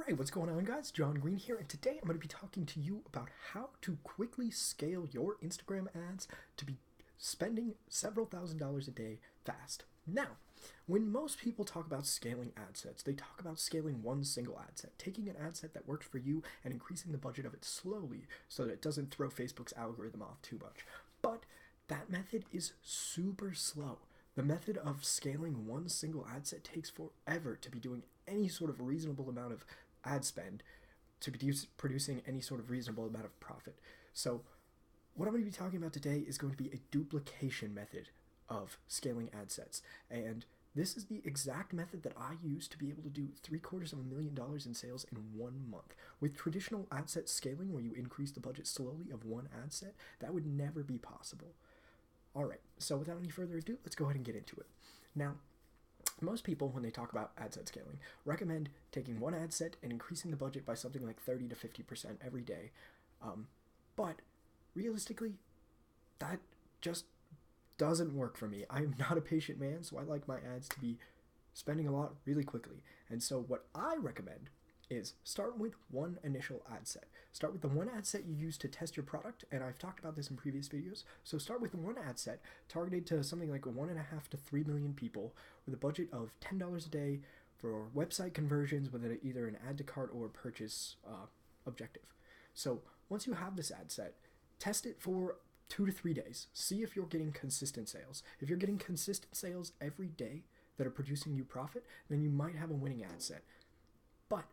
Alright, what's going on, guys? John Green here, and today I'm going to be talking to you about how to quickly scale your Instagram ads to be spending several $1,000s a day fast. Now, when most people talk about scaling ad sets, they talk about scaling one single ad set, taking an ad set that works for you and increasing the budget of it slowly so that it doesn't throw Facebook's algorithm off too much. But that method is super slow. The method of scaling one single ad set takes forever to be doing any sort of reasonable amount of ad spend to be producing any sort of reasonable amount of profit. So what I'm going to be talking about today is going to be a duplication method of scaling ad sets. And this is the exact method that I use to be able to do $750,000 in sales in 1 month. With traditional ad set scaling, where you increase the budget slowly of one ad set, that would never be possible. Alright, so without any further ado, let's go ahead and get into it. Now, most people, when they talk about ad set scaling, recommend taking one ad set and increasing the budget by something like 30 to 50% every day. But realistically, that just doesn't work for me. I'm not a patient man, so I like my ads to be spending a lot really quickly. And so what I recommend is start with one initial ad set. Start with the one ad set you use to test your product, and I've talked about this in previous videos. So start with one ad set targeted to something like 1.5 to 3 million people with a budget of $10 a day for website conversions with either an add to cart or purchase objective. So once you have this ad set, test it for 2 to 3 days. See if you're getting consistent sales. If you're getting consistent sales every day that are producing you profit, then you might have a winning ad set. But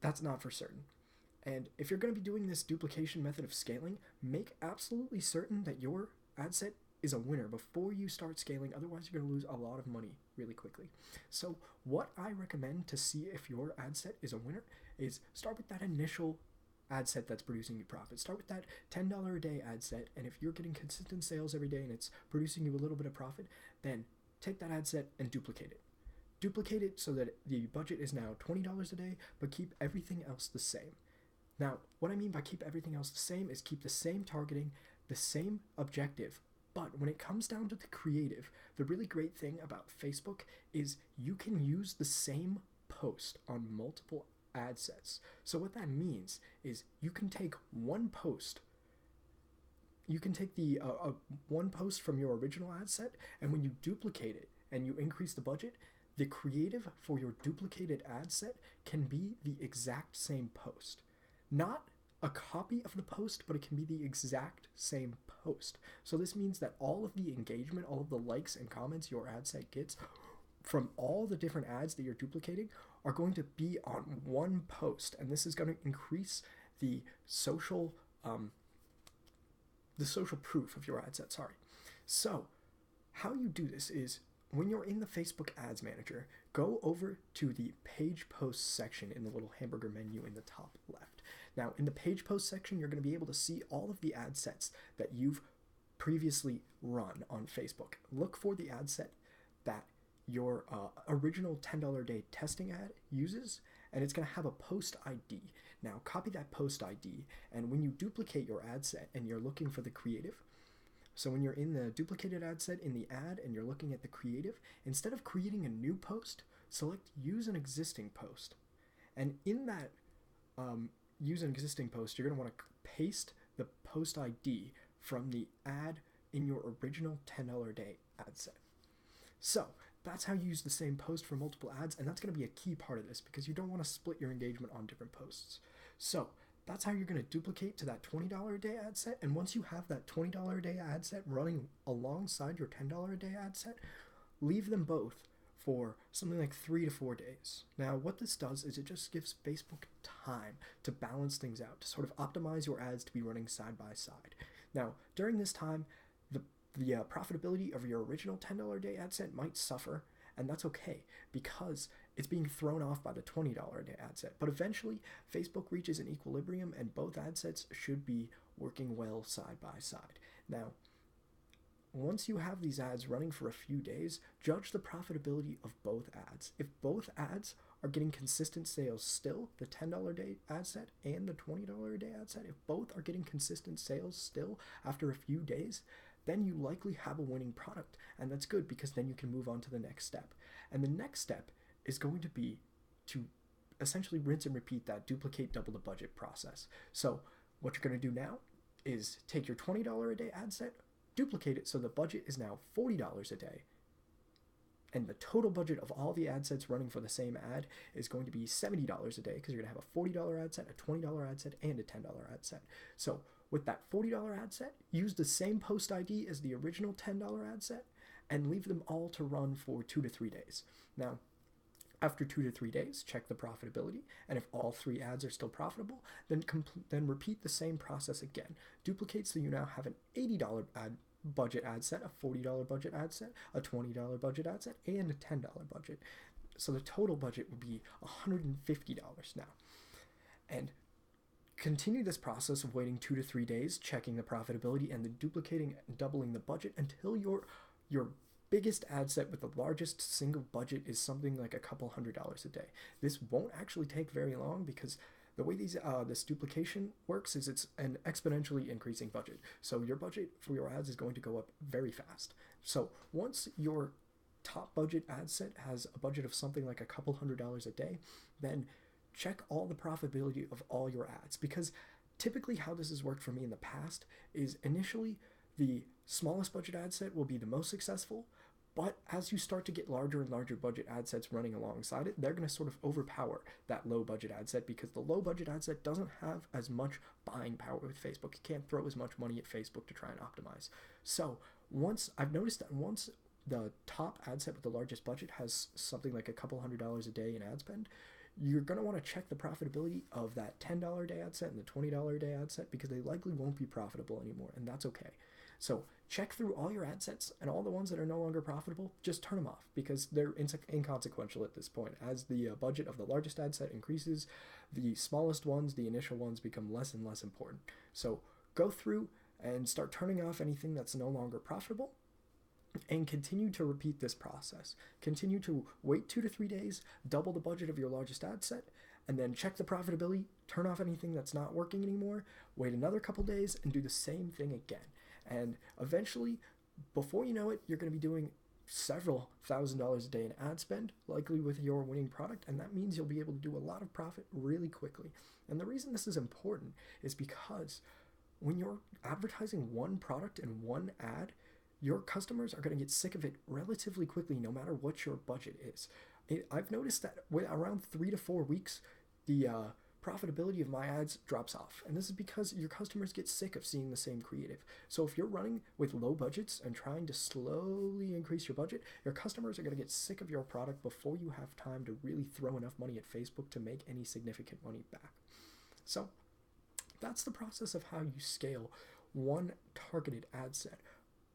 that's not for certain. And if you're going to be doing this duplication method of scaling, make absolutely certain that your ad set is a winner before you start scaling. Otherwise, you're going to lose a lot of money really quickly. So what I recommend to see if your ad set is a winner is start with that initial ad set that's producing you profit. Start with that $10 a day ad set, and if you're getting consistent sales every day and it's producing you a little bit of profit, then take that ad set and duplicate it. Duplicate it so that the budget is now $20 a day, but keep everything else the same. Now, what I mean by keep everything else the same is keep the same targeting, the same objective, but when it comes down to the creative, the really great thing about Facebook is you can use the same post on multiple ad sets. So what that means is you can take one post, you can take the one post from your original ad set, and when you duplicate it and you increase the budget, the creative for your duplicated ad set can be the exact same post. Not a copy of the post, but it can be the exact same post. So this means that all of the engagement, all of the likes and comments your ad set gets from all the different ads that you're duplicating are going to be on one post. And this is going to increase the social proof of your ad set, So how you do this is, when you're in the Facebook Ads Manager, go over to the Page Posts section in the little hamburger menu in the top left. Now, in the Page Posts section, you're going to be able to see all of the ad sets that you've previously run on Facebook. Look for the ad set that your original $10 a day testing ad uses, and it's going to have a post ID. Now, copy that post ID, and when you duplicate your ad set and you're looking for the creative, so when you're in the duplicated ad set in the ad and you're looking at the creative, instead of creating a new post, select use an existing post. And in that use an existing post, you're going to want to paste the post ID from the ad in your original $10 a day ad set. So that's how you use the same post for multiple ads, and that's going to be a key part of this because you don't want to split your engagement on different posts. So that's how you're going to duplicate to that $20 a day ad set. And once you have that $20 a day ad set running alongside your $10 a day ad set, leave them both for something like 3 to 4 days. Now, what this does is it just gives Facebook time to balance things out, to sort of optimize your ads to be running side by side. Now, during this time, the profitability of your original $10 a day ad set might suffer, and that's okay because it's being thrown off by the $20 a day ad set. But eventually, Facebook reaches an equilibrium and both ad sets should be working well side by side. Now, once you have these ads running for a few days, judge the profitability of both ads. If both ads are getting consistent sales still, the $10 a day ad set and the $20 a day ad set, if both are getting consistent sales still after a few days, then you likely have a winning product. And that's good because then you can move on to the next step. And the next step is going to be to essentially rinse and repeat that duplicate double the budget process. So what you're going to do now is take your $20 a day ad set, duplicate it so the budget is now $40 a day. And the total budget of all the ad sets running for the same ad is going to be $70 a day, because you're going to have a $40 ad set, a $20 ad set, and a $10 ad set. So with that $40 ad set, use the same post ID as the original $10 ad set and leave them all to run for 2 to 3 days. Now, after 2 to 3 days, check the profitability, and if all 3 ads are still profitable, then repeat the same process again. Duplicate so you now have an $80 budget ad set, a $40 budget ad set, a $20 budget ad set, and a $10 budget. So the total budget would be $150 now. And continue this process of waiting 2 to 3 days, checking the profitability, and then duplicating and doubling the budget until your biggest ad set with the largest single budget is something like a couple $100s a day. This won't actually take very long, because the way this duplication works is it's an exponentially increasing budget. So your budget for your ads is going to go up very fast. So once your top budget ad set has a budget of something like a couple $100s a day, then check all the profitability of all your ads, because typically how this has worked for me in the past is initially the smallest budget ad set will be the most successful, but as you start to get larger and larger budget ad sets running alongside it, they're going to sort of overpower that low budget ad set, because the low budget ad set doesn't have as much buying power with Facebook. You can't throw as much money at Facebook to try and optimize. So I've noticed that once the top ad set with the largest budget has something like a couple $100s a day in ad spend, you're going to want to check the profitability of that $10 a day ad set and the $20 a day ad set, because they likely won't be profitable anymore, and that's okay. So check through all your ad sets, and all the ones that are no longer profitable, just turn them off, because they're inconsequential at this point. As the budget of the largest ad set increases, the smallest ones, the initial ones, become less and less important. So go through and start turning off anything that's no longer profitable, and continue to repeat this process. Continue to wait 2 to 3 days, double the budget of your largest ad set, and then check the profitability, turn off anything that's not working anymore, wait another couple days, and do the same thing again. And eventually, before you know it, you're going to be doing several $1,000s a day in ad spend, likely with your winning product, and that means you'll be able to do a lot of profit really quickly. And the reason this is important is because when you're advertising one product in one ad, your customers are going to get sick of it relatively quickly, no matter what your budget is. I've noticed that around 3 to 4 weeks, the profitability of my ads drops off. And this is because your customers get sick of seeing the same creative. So if you're running with low budgets and trying to slowly increase your budget, your customers are going to get sick of your product before you have time to really throw enough money at Facebook to make any significant money back. So that's the process of how you scale one targeted ad set.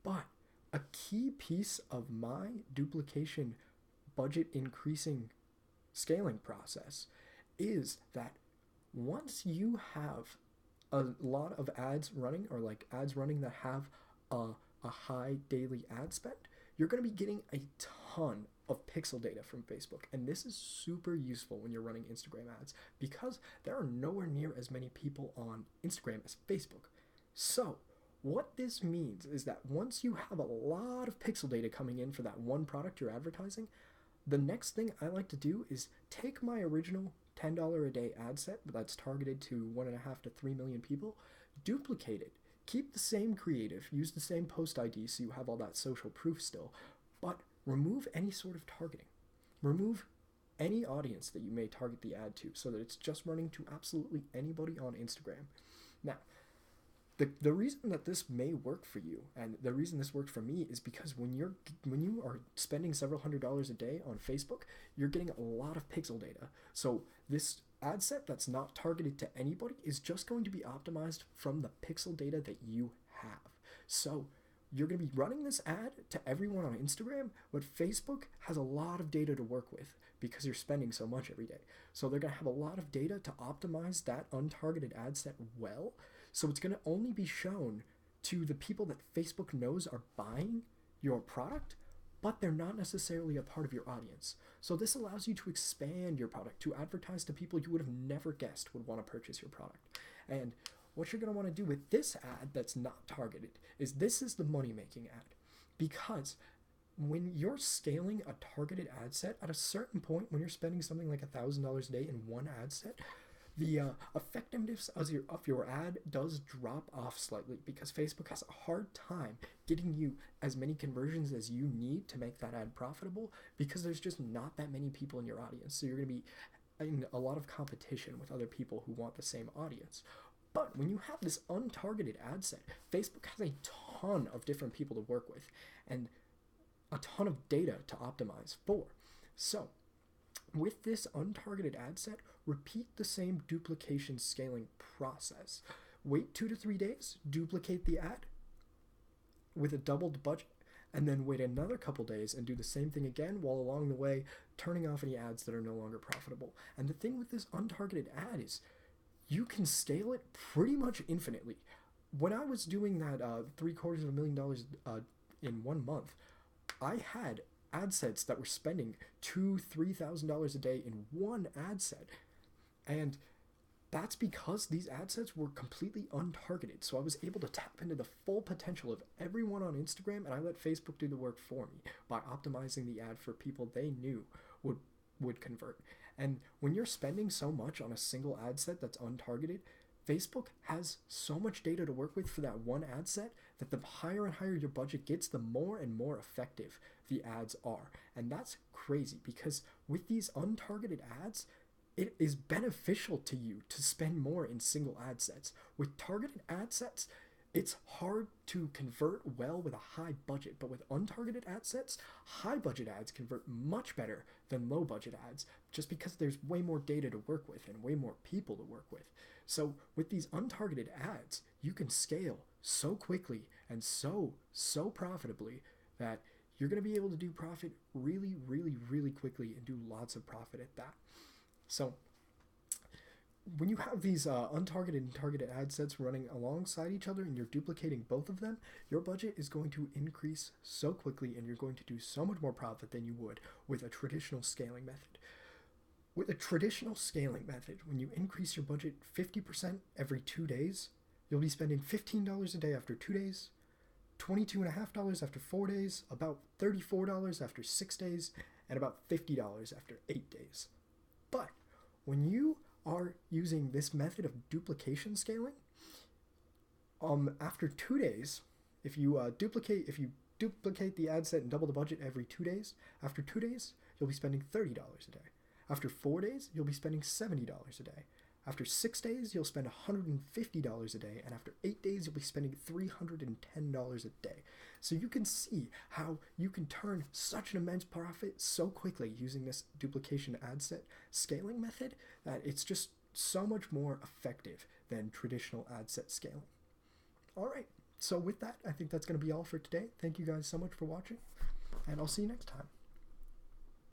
But a key piece of my duplication budget increasing scaling process is that once you have a lot of ads running, or like ads running that have a high daily ad spend, you're going to be getting a ton of pixel data from Facebook. And this is super useful when you're running Instagram ads, because there are nowhere near as many people on Instagram as Facebook. So what this means is that once you have a lot of pixel data coming in for that one product you're advertising, the next thing I like to do is take my original $10 a day ad set that's targeted to 1.5 to 3 million people, duplicate it, keep the same creative, use the same post ID so you have all that social proof still, but remove any sort of targeting. Remove any audience that you may target the ad to, so that it's just running to absolutely anybody on Instagram. Now, the reason that this may work for you, and the reason this worked for me, is because when you are spending several $100s a day on Facebook, you're getting a lot of pixel data. So this ad set that's not targeted to anybody is just going to be optimized from the pixel data that you have. So you're going to be running this ad to everyone on Instagram, but Facebook has a lot of data to work with because you're spending so much every day. So they're going to have a lot of data to optimize that untargeted ad set well. So it's going to only be shown to the people that Facebook knows are buying your product, but they're not necessarily a part of your audience. So this allows you to expand your product, to advertise to people you would have never guessed would want to purchase your product. And what you're going to want to do with this ad that's not targeted is this is the money-making ad, because when you're scaling a targeted ad set, at a certain point, when you're spending something like $1,000 a day in one ad set, the effectiveness of your ad does drop off slightly, because Facebook has a hard time getting you as many conversions as you need to make that ad profitable, because there's just not that many people in your audience. So you're going to be in a lot of competition with other people who want the same audience. But when you have this untargeted ad set, Facebook has a ton of different people to work with and a ton of data to optimize for. So with this untargeted ad set, repeat the same duplication scaling process. Wait 2 to 3 days, duplicate the ad with a doubled budget, and then wait another couple days and do the same thing again, while along the way turning off any ads that are no longer profitable. And the thing with this untargeted ad is you can scale it pretty much infinitely. When I was doing that $750,000 in 1 month, I had ad sets that were spending $2,000-$3,000 a day in one ad set. And that's because these ad sets were completely untargeted. So I was able to tap into the full potential of everyone on Instagram, and I let Facebook do the work for me by optimizing the ad for people they knew would convert. And when you're spending so much on a single ad set that's untargeted, Facebook has so much data to work with for that one ad set that the higher and higher your budget gets, the more and more effective the ads are. And that's crazy, because with these untargeted ads, it is beneficial to you to spend more in single ad sets. With targeted ad sets, it's hard to convert well with a high budget, but with untargeted ad sets, high budget ads convert much better than low budget ads, just because there's way more data to work with and way more people to work with. So with these untargeted ads, you can scale so quickly and so profitably that you're going to be able to do profit really, really, really quickly and do lots of profit at that. So when you have these untargeted and targeted ad sets running alongside each other and you're duplicating both of them, your budget is going to increase so quickly, and you're going to do so much more profit than you would with a traditional scaling method. With a traditional scaling method, when you increase your budget 50% every 2 days, you'll be spending $15 a day after 2 days, $22.50 after 4 days, about $34 after 6 days, and about $50 after 8 days. But when you are using this method of duplication scaling, after 2 days, if you duplicate the ad set and double the budget every 2 days, after 2 days, you'll be spending $30 a day. After 4 days, you'll be spending $70 a day. After 6 days, you'll spend $150 a day, and after 8 days, you'll be spending $310 a day. So you can see how you can turn such an immense profit so quickly using this duplication ad set scaling method, that it's just so much more effective than traditional ad set scaling. All right, so with that, I think that's going to be all for today. Thank you guys so much for watching, and I'll see you next time.